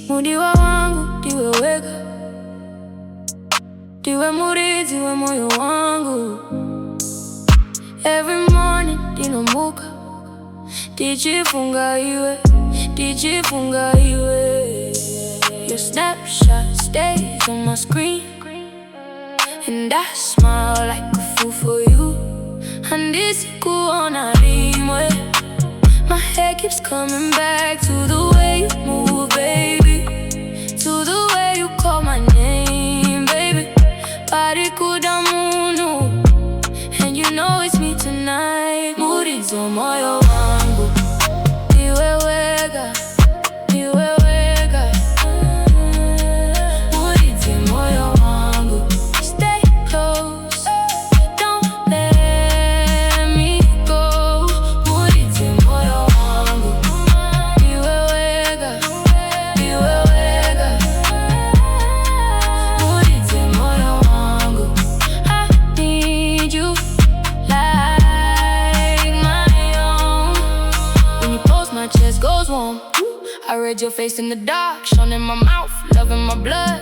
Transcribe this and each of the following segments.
Mudiwa wangu, ndiwe wega, ndiwe muridzi wemoyo wangu. Every morning ndinomuka, ndichifunga iwe, ndichifunga iwe. Your snapshot stays on my screen, and I smile like a fool for you. Handisikuona rimwe. My head keeps coming back to the way you move, baby, to the way you call my name, baby. Parikuda munu, and you know it's me tonight. Muridzi wemoyo wangu, ndiwe wega, ndiwe wega. Muridzi wemoyo wangu, stay close, don't let me go. Muridzi wemoyo wangu, ndiwe wega, ndiwe wega. Muridzi wemoyo wangu, I need you like my own. When you pose, my chest goes warm. I read your face in the dark, shone in my mouth, love in my blood.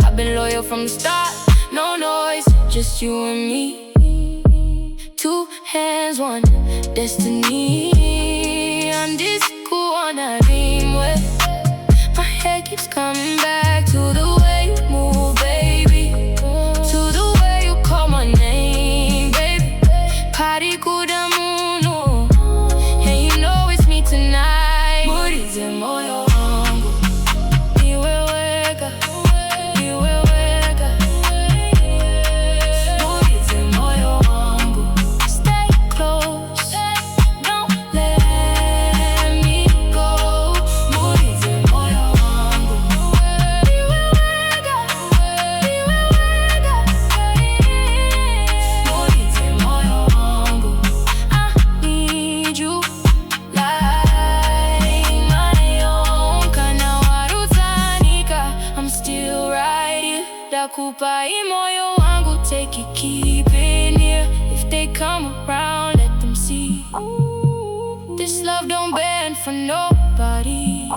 I've been loyal from the start, no noise, just you and me. Two hands, one destiny. Andisikuona rimwe. My head keeps coming back to the way you move, baby, to the way you call my name, baby. Parikuda munu, and you know it's me tonight. Muridzi wemoyo wangu, ndiwe wega, ndiwe wega. Muridzi wemoyo wangu, stay close, don't let me go. Muridzi wemoyo wangu, ndiwe wega, ndiwe wega. Muridzi wemoyo wangu, I need you like my own. Kana warudzanika, I'm still right here. Ndakupa imoyo wangu, take it, keep it near. If they come around, let them see. This love don't bend for nobody.